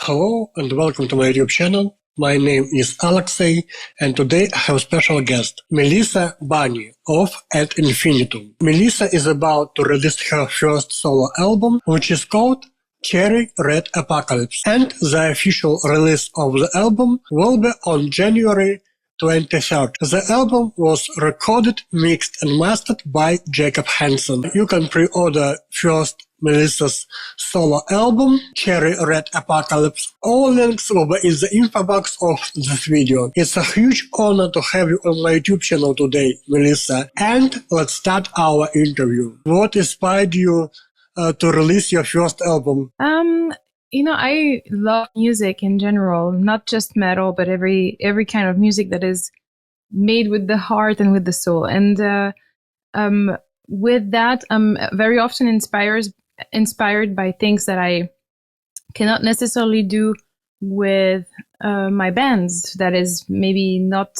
Hello and welcome to my YouTube channel. My name is Alexey and today I have a special guest, Melissa Bonny of Ad Infinitum. Melissa is about to release her first solo album, which is called Cherry Red Apocalypse, and the official release of the album will be on January 23rd. The album was recorded, mixed and mastered by Jacob Hansen. You can pre-order first Melissa's solo album, Cherry Red Apocalypse. All links will be in the info box of this video. It's a huge honor to have you on my YouTube channel today, Melissa. And let's start our interview. What inspired you to release your first album? I love music in general, not just metal, but every kind of music that is made with the heart and with the soul. And with that, I'm very often inspired by things that I cannot necessarily do with my bands. That is maybe not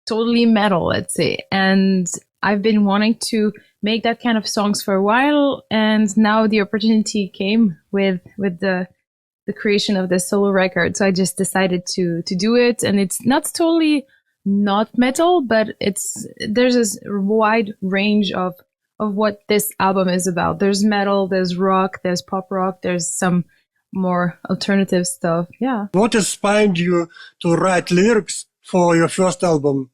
totally metal, let's say. And I've been wanting to make that kind of songs for a while, and now the opportunity came with the creation of the solo record. So I just decided to do it, and it's not totally not metal, but there's this wide range of what this album is about. There's metal, there's rock, there's pop rock, there's some more alternative stuff. Yeah. What inspired you to write lyrics for your first album?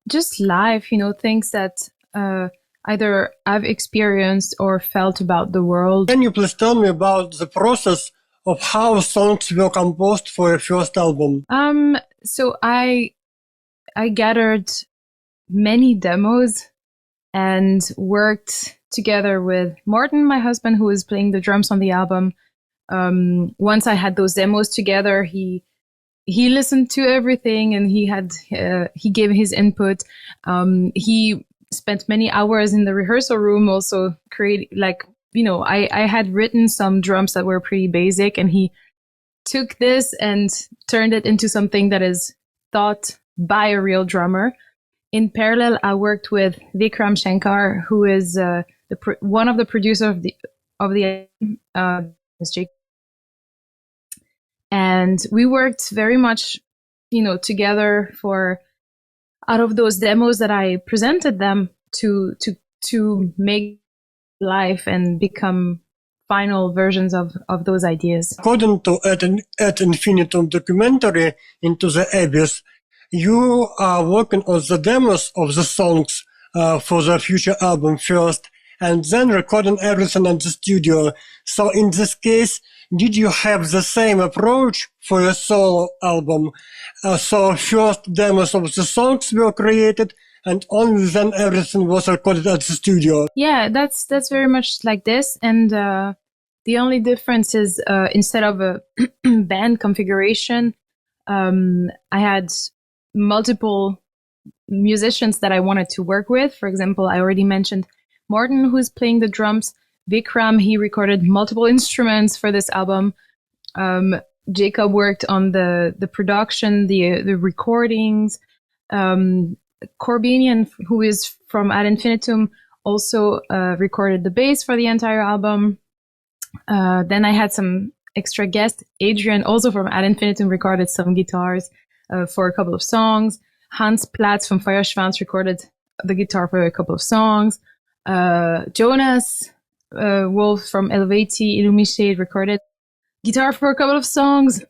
Just life, things that either I've experienced or felt about the world. Can you please tell me about the process of how songs were composed for your first album? So I gathered many demos and worked together with Martin, my husband, who was playing the drums on the album. Once I had those demos together, he listened to everything and he gave his input. He spent many hours in the rehearsal room also I had written some drums that were pretty basic, and he took this and turned it into something that is thought by a real drummer. In parallel, I worked with Vikram Shankar, who is one of the producers of the Jacob. And we worked very much, together out of those demos that I presented them to make life and become final versions of those ideas. According to Ad Infinitum documentary Into the Abyss, you are working on the demos of the songs for the future album first, and then recording everything in the studio. So in this case, did you have the same approach for your solo album? So first demos of the songs were created, and only then everything was recorded at the studio. Yeah, that's very much like this. And the only difference is instead of a band configuration, I had multiple musicians that I wanted to work with. For example, I already mentioned Martin, who's playing the drums. Vikram, he recorded multiple instruments for this album. Jacob worked on the production, the recordings. Korbinian, who is from Ad Infinitum, also recorded the bass for the entire album. Then I had some extra guests. Adrian, also from Ad Infinitum, recorded some guitars for a couple of songs. Hans Platz from Feuerschwanz recorded the guitar for a couple of songs. Jonas Wolf from Elevati Illuminate recorded guitar for a couple of songs.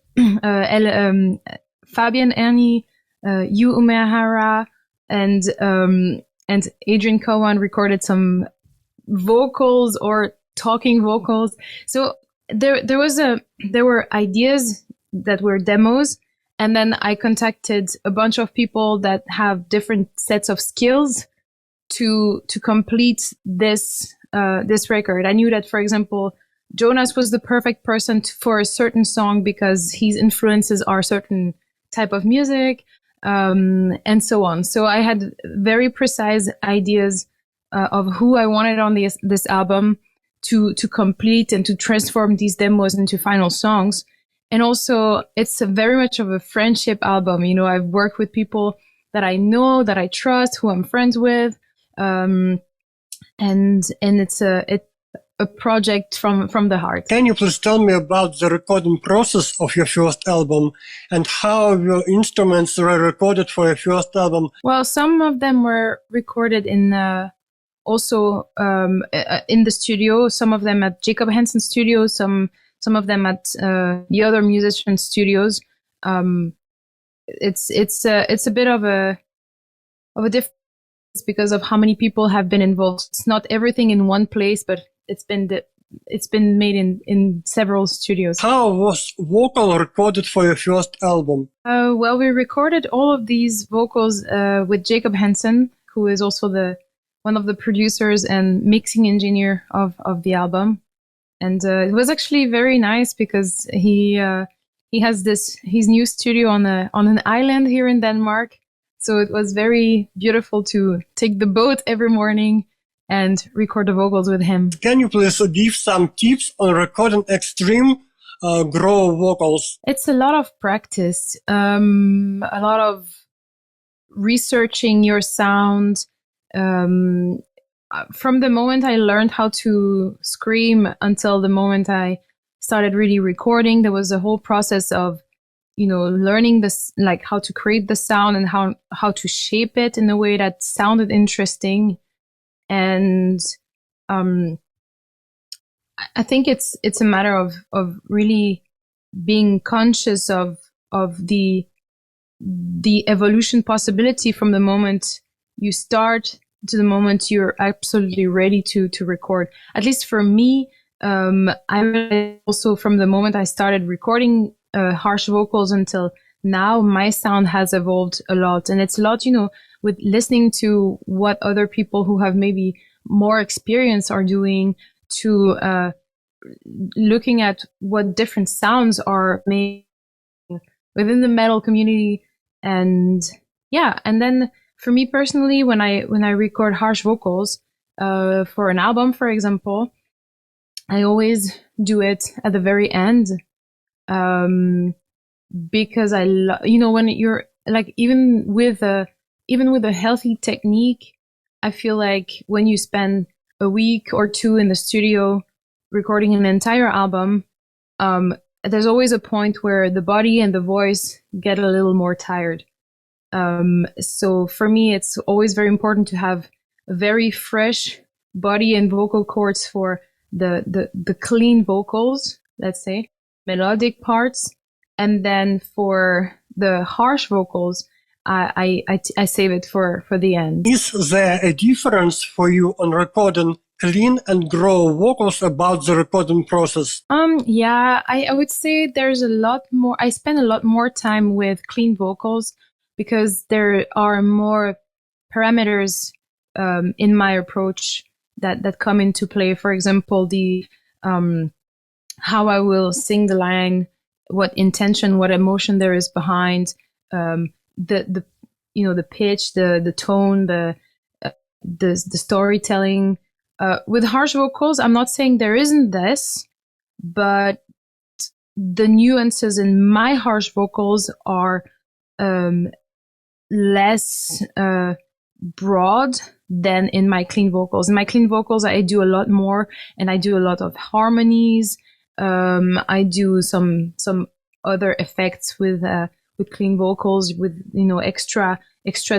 Fabian Ernie, Yu Umehara, and Adrian Cohen recorded some vocals or talking vocals. So there were ideas that were demos, and then I contacted a bunch of people that have different sets of skills to complete this record. I knew that, for example, Jonas was the perfect person for a certain song because his influences are certain type of music, and so on. So I had very precise ideas of who I wanted on this album to complete and to transform these demos into final songs. And also, it's very much of a friendship album. I've worked with people that I know, that I trust, who I'm friends with, and a project from the heart. Can you please tell me about the recording process of your first album and how your instruments were recorded for your first album? Well, some of them were recorded in in the studio. Some of them at Jacob Hansen studio. Some of them at the other musician studios. It's a bit of a difference because of how many people have been involved. It's not everything in one place, but it's been made in several studios. How was vocal recorded for your first album? Well, we recorded all of these vocals with Jacob Hansen, who is also one of the producers and mixing engineer of the album. And it was actually very nice because he has his new studio on an island here in Denmark. So it was very beautiful to take the boat every morning and record the vocals with him. Can you please give some tips on recording extreme growl vocals? It's a lot of practice, a lot of researching your sound. From the moment I learned how to scream until the moment I started really recording, there was a whole process of, learning this, like how to create the sound and how to shape it in a way that sounded interesting. And I think it's a matter of really being conscious of the evolution possibility from the moment you start to the moment you're absolutely ready to record. At least for me, I also from the moment I started recording harsh vocals until now, my sound has evolved a lot. And it's a lot, with listening to what other people who have maybe more experience are doing, to looking at what different sounds are made within the metal community. And then for me personally, when I record harsh vocals for an album, for example, I always do it at the very end, because when you're like, even with a healthy technique, I feel like when you spend a week or two in the studio recording an entire album, there's always a point where the body and the voice get a little more tired. So for me, it's always very important to have a very fresh body and vocal cords for the clean vocals, let's say, melodic parts. And then for the harsh vocals, I save it for the end. Is there a difference for you on recording clean and growl vocals about the recording process? Yeah, I would say there's a lot more. I spend a lot more time with clean vocals because there are more parameters in my approach that come into play. For example, the how I will sing the line, what intention, what emotion there is behind, the pitch, the tone, the storytelling. With harsh vocals, I'm not saying there isn't this, but the nuances in my harsh vocals are less broad than in my clean vocals. In my clean vocals, I do a lot more, and I do a lot of harmonies. I do some other effects with clean vocals, with extra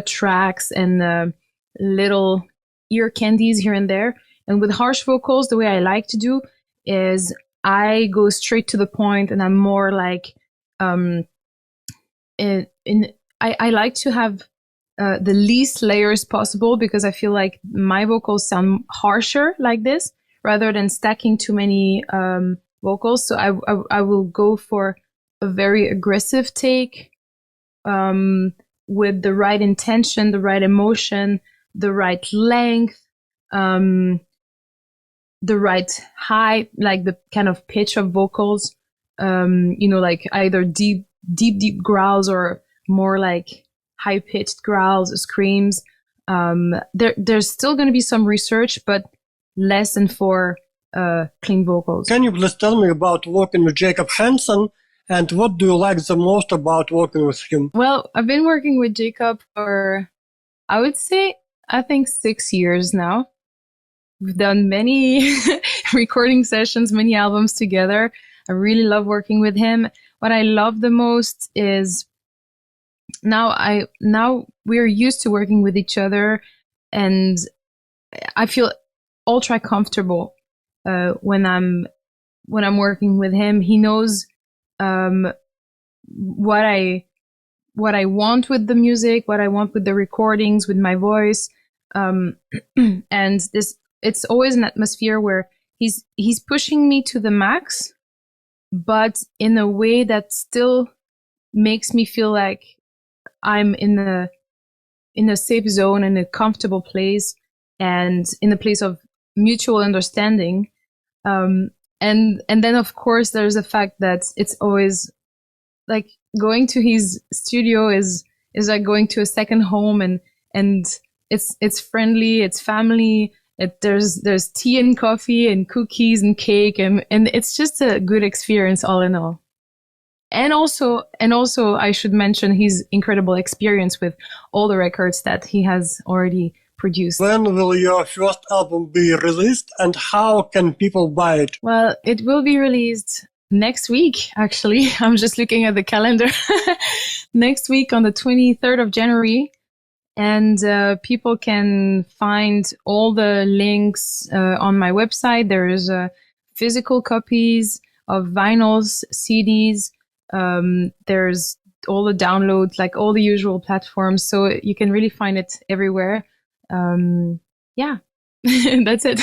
tracks and little ear candies here and there. And with harsh vocals, the way I like to do is I go straight to the point, and I'm more like I like to have the least layers possible, because I feel like my vocals sound harsher like this rather than stacking too many vocals. So I will go for a very aggressive take with the right intention, the right emotion, the right length, the right height, like the kind of pitch of vocals, like either deep growls or more like high-pitched growls, screams. There's still going to be some research, but less than for clean vocals. Can you please tell me about working with Jacob Hansen, and what do you like the most about working with him? Well, I've been working with Jacob for, I would say, I think 6 years now. We've done many recording sessions, many albums together. I really love working with him. What I love the most is now we're used to working with each other, and I feel ultra comfortable when I'm working with him. He knows what I want with the music, what I want with the recordings, with my voice, and it's always an atmosphere where he's pushing me to the max, but in a way that still makes me feel like I'm in a safe zone, in a comfortable place, and in a place of mutual understanding. And then of course there's the fact that it's always like going to his studio is like going to a second home, and it's friendly, it's family. There's tea and coffee and cookies and cake, and it's just a good experience all in all. And also I should mention his incredible experience with all the records that he has already produced. When will your first album be released, and how can people buy it? Well, it will be released next week, actually. I'm just looking at the calendar. Next week on the 23rd of January. And people can find all the links on my website. There's physical copies of vinyls, CDs. There's all the downloads, like all the usual platforms. So you can really find it everywhere. Yeah, that's it.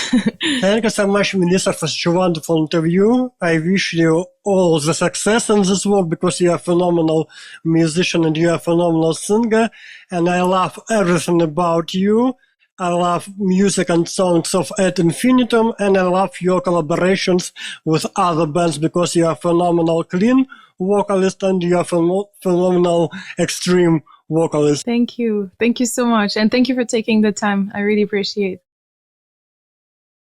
Thank you so much, Melissa, for such a wonderful interview. I wish you all the success in this work, because you are a phenomenal musician and you are a phenomenal singer. And I love everything about you. I love music and songs of Ad Infinitum, and I love your collaborations with other bands, because you are a phenomenal clean vocalist and you are a phenomenal extreme vocalist. Thank you. Thank you so much. And thank you for taking the time. I really appreciate it.